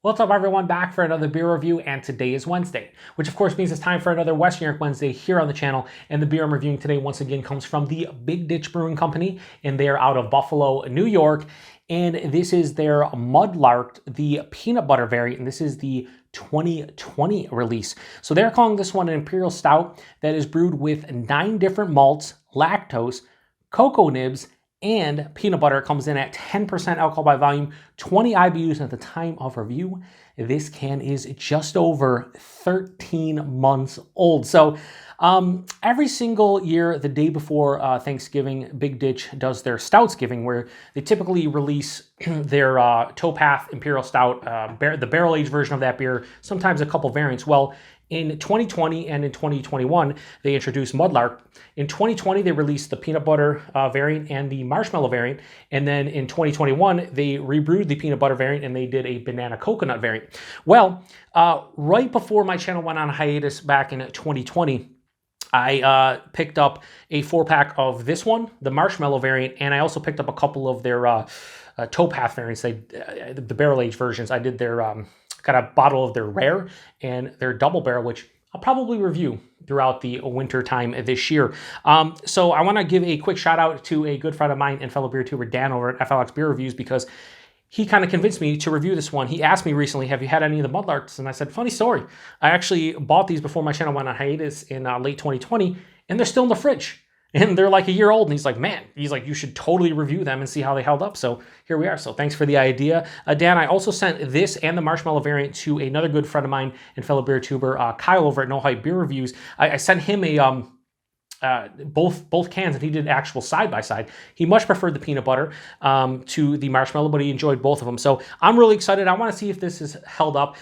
What's up, everyone? Back for another beer review, and today is Wednesday, which of course means it's time for another Western York Wednesday here on the channel. And the beer I'm reviewing today once again comes from the Big Ditch Brewing Company, and they're out of Buffalo, New York. And this is their Mudlarked, the peanut butter variant, and this is the 2020 release. So they're calling this one an Imperial Stout that is brewed with 9 different malts, lactose, cocoa nibs, and peanut butter. Comes in at 10% alcohol by volume, 20 IBUs at the time of review. This can is just over 13 months old. So every single year, the day before Thanksgiving, Big Ditch does their Stoutsgiving, where they typically release their Towpath Imperial Stout, the barrel-aged version of that beer, sometimes a couple variants. Well, in 2020 and in 2021, they introduced Mudlark. In 2020, they released the peanut butter variant and the marshmallow variant. And then in 2021, they rebrewed the peanut butter variant and they did a banana coconut variant. Well, right before my channel went on hiatus back in 2020, I picked up a 4-pack of this one, the marshmallow variant, and I also picked up a couple of their Towpath variants, the barrel-aged versions. I did their... got a bottle of their rare and their double barrel, which I'll probably review throughout the winter time this year. So I want to give a quick shout out to a good friend of mine and fellow beer tuber, Dan, over at FLX Beer Reviews, because he kind of convinced me to review this one. He asked me recently, have you had any of the Mudlarks? And I said, funny story. I actually bought these before my channel went on hiatus in late 2020, and they're still in the fridge. And they're like a year old, and he's like, man, you should totally review them and see how they held up. So here we are. So thanks for the idea, Dan. I also sent this and the marshmallow variant to another good friend of mine and fellow beer tuber, Kyle, over at No Hype Beer Reviews. I sent him a both cans, and he did actual side-by-side. He much preferred the peanut butter to the marshmallow, but he enjoyed both of them. So I'm really excited. I want to see if this is held up.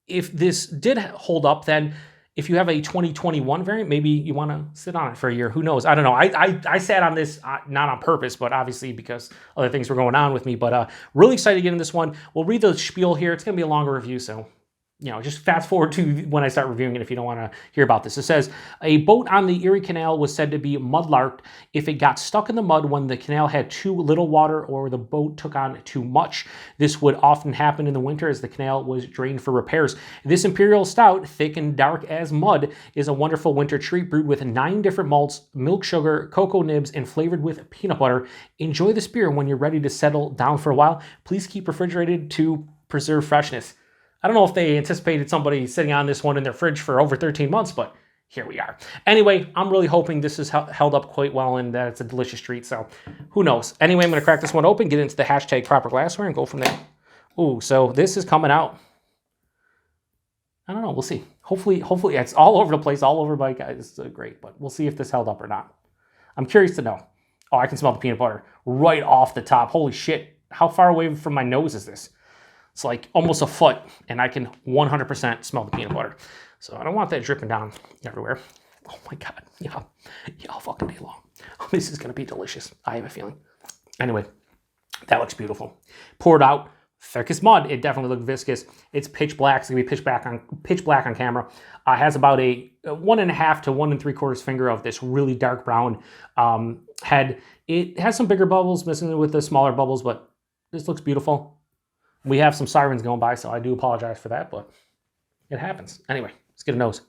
If this did hold up, then if you have a 2021 variant, maybe you want to sit on it for a year. Who knows? I don't know. I sat on this, not on purpose, but obviously because other things were going on with me. But really excited to get in this one. We'll read the spiel here. It's going to be a longer review, so just fast forward to when I start reviewing it if you don't want to hear about this. It says, a boat on the Erie Canal was said to be mudlarked if it got stuck in the mud when the canal had too little water or the boat took on too much. This would often happen in the winter as the canal was drained for repairs. This Imperial Stout, thick and dark as mud, is a wonderful winter treat brewed with 9 different malts, milk sugar, cocoa nibs, and flavored with peanut butter. Enjoy this beer when you're ready to settle down for a while. Please keep refrigerated to preserve freshness. I don't know if they anticipated somebody sitting on this one in their fridge for over 13 months, but here we are. Anyway, I'm really hoping this is held up quite well and that it's a delicious treat, so who knows. Anyway, I'm going to crack this one open, get into the hashtag proper glassware, and go from there. Ooh, so this is coming out. I don't know. We'll see. Hopefully it's all over the place, all over my guys. It's great, but we'll see if this held up or not. I'm curious to know. Oh, I can smell the peanut butter right off the top. Holy shit. How far away from my nose is this? It's like almost a foot, and I can 100% smell the peanut butter. So I don't want that dripping down everywhere. Oh my God. Yeah, all fucking day long. Oh, this is going to be delicious. I have a feeling. Anyway, that looks beautiful. Poured out, thick as mud. It definitely looked viscous. It's pitch black. It's going to be pitch black on camera. Has about a 1.5 to 1 3/4 finger of this really dark brown head. It has some bigger bubbles missing with the smaller bubbles, but this looks beautiful. We have some sirens going by, so I do apologize for that, but it happens. Anyway, let's get a nose.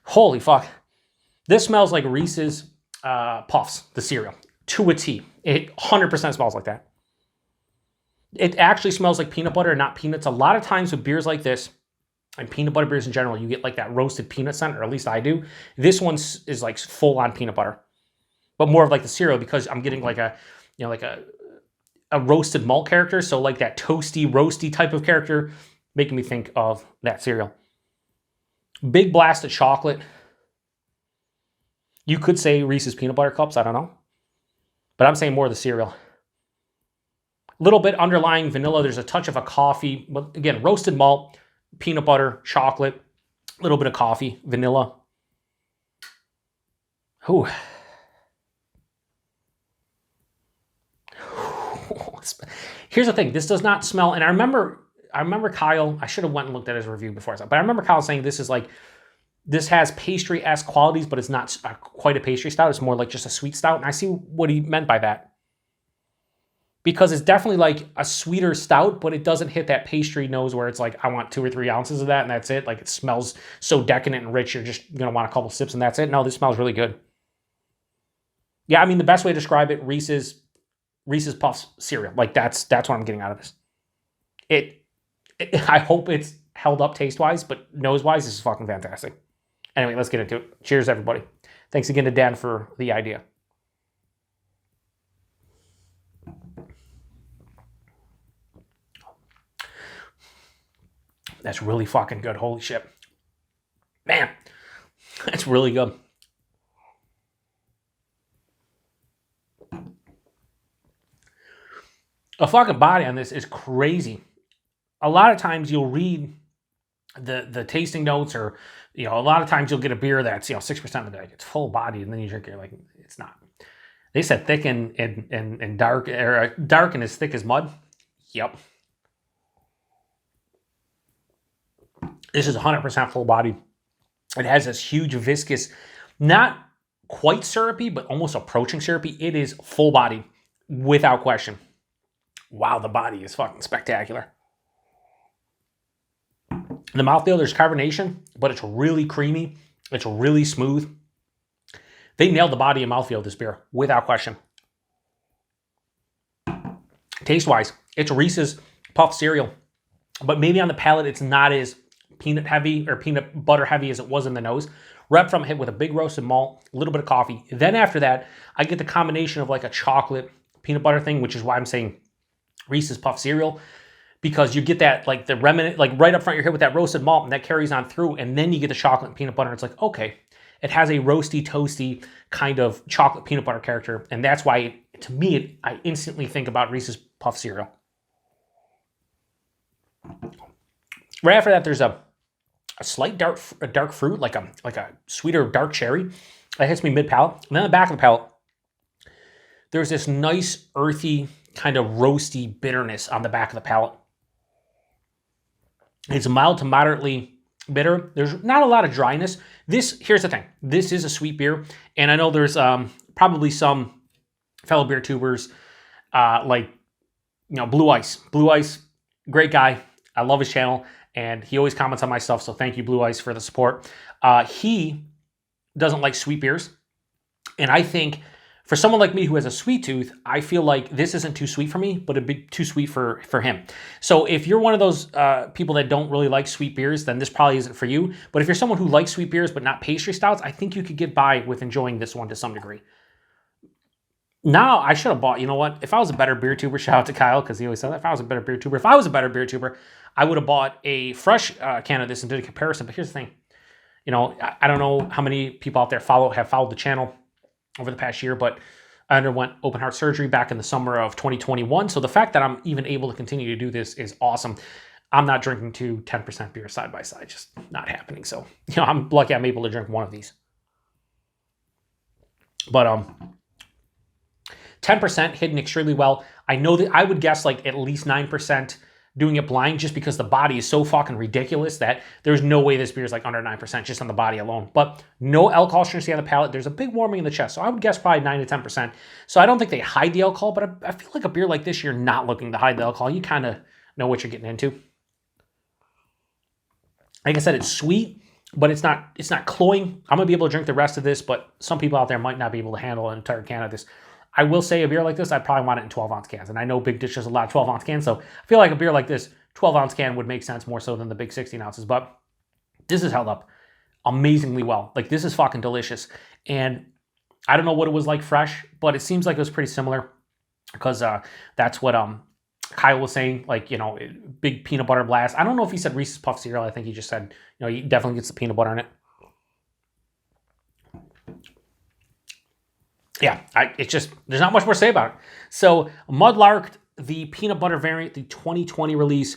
Holy fuck. This smells like Reese's Puffs, the cereal, to a T. It 100% smells like that. It actually smells like peanut butter and not peanuts. A lot of times with beers like this, and peanut butter beers in general, you get like that roasted peanut scent, or at least I do. This one is like full on peanut butter, but more of like the cereal, because I'm getting like a roasted malt character, so like that toasty, roasty type of character, making me think of that cereal. Big blast of chocolate. You could say Reese's Peanut Butter Cups, I don't know. But I'm saying more of the cereal. A little bit underlying vanilla. There's a touch of a coffee. But again, roasted malt, peanut butter, chocolate, a little bit of coffee, vanilla. Ooh. Here's the thing. This does not smell, and I remember Kyle, I should have went and looked at his review before I saw it, but I remember Kyle saying this has pastry-esque qualities, but it's not quite a pastry stout. It's more like just a sweet stout, and I see what he meant by that. because it's definitely like a sweeter stout, but it doesn't hit that pastry nose where it's like, I want 2 or 3 ounces of that and that's it. Like it smells so decadent and rich, you're just going to want a couple sips and that's it. No, this smells really good. Yeah, I mean, the best way to describe it, Reese's Puffs cereal. Like that's what I'm getting out of this. I hope it's held up taste-wise, but nose-wise, this is fucking fantastic. Anyway, let's get into it. Cheers, everybody. Thanks again to Dan for the idea. That's really fucking good. Holy shit. Man, that's really good. The fucking body on this is crazy. A lot of times you'll read the tasting notes, or a lot of times you'll get a beer that's 6% of the it's full bodied, and then you drink it, you're like, it's not. They said thick and dark, or dark and as thick as mud. Yep. This is 100% full bodied. It has this huge viscous, not quite syrupy, but almost approaching syrupy. It is full bodied without question. Wow, the body is fucking spectacular. The mouthfeel, there's carbonation, but it's really creamy. It's really smooth. They nailed the body and mouthfeel of this beer, without question. Taste-wise, it's Reese's Puff cereal, but maybe on the palate, it's not as peanut heavy or peanut butter heavy as it was in the nose. Right from hit with a big roasted malt, a little bit of coffee. Then after that, I get the combination of like a chocolate peanut butter thing, which is why I'm saying Reese's Puff cereal, because you get that like the remnant, like right up front you're hit with that roasted malt, and that carries on through, and then you get the chocolate and peanut butter. It's like, okay, it has a roasty, toasty kind of chocolate peanut butter character, and that's why, to me, I instantly think about Reese's Puff cereal. Right after that, there's a slight dark fruit, like a sweeter dark cherry that hits me mid palate, and then the back of the palate, there's this nice earthy kind of roasty bitterness on the back of the palate. It's mild to moderately bitter. There's not a lot of dryness. Here's the thing. This is a sweet beer, and I know there's probably some fellow beer tubers like Blue Ice. Blue Ice, great guy. I love his channel, and he always comments on my stuff, so thank you, Blue Ice, for the support. He doesn't like sweet beers, and I think for someone like me who has a sweet tooth, I feel like this isn't too sweet for me, but it'd be too sweet for him. So if you're one of those people that don't really like sweet beers, then this probably isn't for you. But if you're someone who likes sweet beers but not pastry stouts, I think you could get by with enjoying this one to some degree. Now, I should have bought, you know what? If I was a better beer tuber, shout out to Kyle, because he always said that. If I was a better beer tuber, I would have bought a fresh can of this and did a comparison. But here's the thing. I don't know how many people out there have followed the channel over the past year, but I underwent open heart surgery back in the summer of 2021. So the fact that I'm even able to continue to do this is awesome. I'm not drinking 2 10% beers side by side, just not happening. So, I'm lucky I'm able to drink one of these. But 10% hidden extremely well. I know that I would guess like at least 9% doing it blind, just because the body is so fucking ridiculous that there's no way this beer is like under 9% just on the body alone. But no alcohol stringency on the palate. There's a big warming in the chest. So I would guess probably 9 to 10%. So I don't think they hide the alcohol, but I feel like a beer like this, you're not looking to hide the alcohol. You kind of know what you're getting into. Like I said, it's sweet, but it's not cloying. I'm going to be able to drink the rest of this, but some people out there might not be able to handle an entire can of this. I will say a beer like this, I'd probably want it in 12-ounce cans. And I know Big Ditch does a lot of 12-ounce cans, so I feel like a beer like this, 12-ounce can would make sense more so than the big 16 ounces. But this is held up amazingly well. Like, this is fucking delicious. And I don't know what it was like fresh, but it seems like it was pretty similar, because that's what Kyle was saying, like, big peanut butter blast. I don't know if he said Reese's Puff cereal. I think he just said, he definitely gets the peanut butter in it. Yeah, there's not much more to say about it. So Mudlarked, the peanut butter variant, the 2020 release,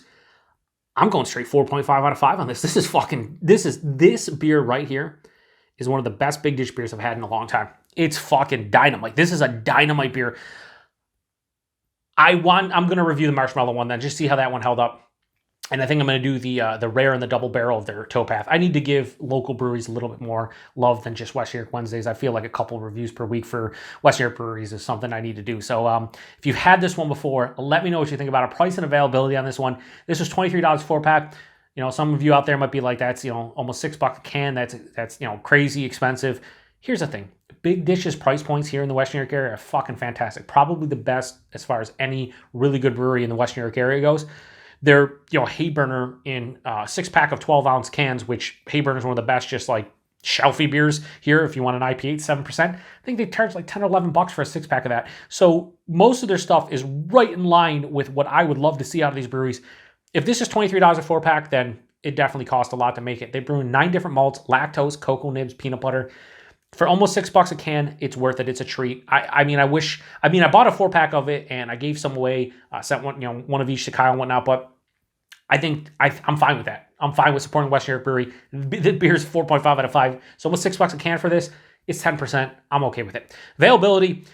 I'm going straight 4.5 out of 5 on this. This beer right here is one of the best Big Ditch beers I've had in a long time. It's fucking dynamite. This is a dynamite beer. I'm going to review the marshmallow one then, just see how that one held up. And I think I'm going to do the rare and the double barrel of their towpath. I need to give local breweries a little bit more love than just West New York Wednesdays. I feel like a couple reviews per week for West New York breweries is something I need to do. So if you've had this one before, let me know what you think about it. Price and availability on this one. This was $23 4-pack. You know, some of you out there might be like, that's, you know, almost $6 a can. That's you know, crazy expensive. Here's the thing. Big Ditch's price points here in the West New York area are fucking fantastic. Probably the best as far as any really good brewery in the West New York area goes. They're, you know, Hayburner in 6-pack of 12-ounce cans, which Hayburner is one of the best, just like shelfy beers here. If you want an IPA, 7%, I think they charge like 10 or 11 bucks for a 6-pack of that. So most of their stuff is right in line with what I would love to see out of these breweries. If this is $23 a 4-pack, then it definitely costs a lot to make it. They brew 9 different malts: lactose, cocoa nibs, peanut butter. For almost $6 a can, it's worth it. It's a treat. I bought a 4-pack of it and I gave some away, sent one, you know, one of each to Kyle and whatnot, but I think I'm fine with that. I'm fine with supporting West New York Brewery. The beer's 4.5 out of 5. So almost $6 a can for this. It's 10%. I'm okay with it. Availability,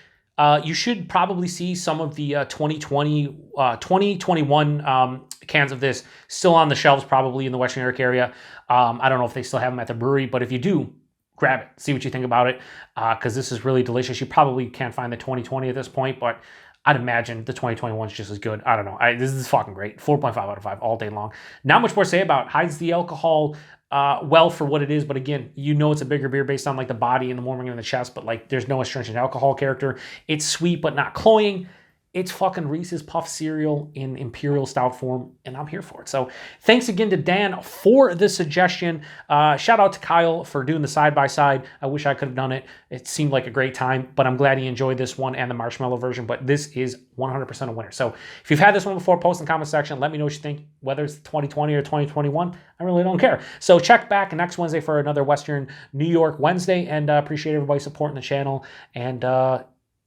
you should probably see some of the 2021 cans of this still on the shelves, probably in the West New York area. I don't know if they still have them at the brewery, but if you do, grab it. See what you think about it, because this is really delicious. You probably can't find the 2020 at this point, but I'd imagine the 2021 is just as good. I don't know. This is fucking great. 4.5 out of 5 all day long. Not much more to say about it. Hides the alcohol well for what it is, but again, you know it's a bigger beer based on like the body and the warming in the chest, but like there's no astringent alcohol character. It's sweet but not cloying. It's fucking Reese's Puff cereal in Imperial Stout form, and I'm here for it. So thanks again to Dan for the suggestion. Shout out to Kyle for doing the side-by-side. I wish I could have done it. It seemed like a great time, but I'm glad he enjoyed this one and the marshmallow version, but this is 100% a winner. So if you've had this one before, post in the comment section. Let me know what you think, whether it's 2020 or 2021. I really don't care. So check back next Wednesday for another Western New York Wednesday, and appreciate everybody supporting the channel, and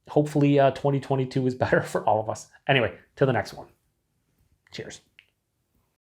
hopefully 2022 is better for all of us. Anyway, till the next one. Cheers.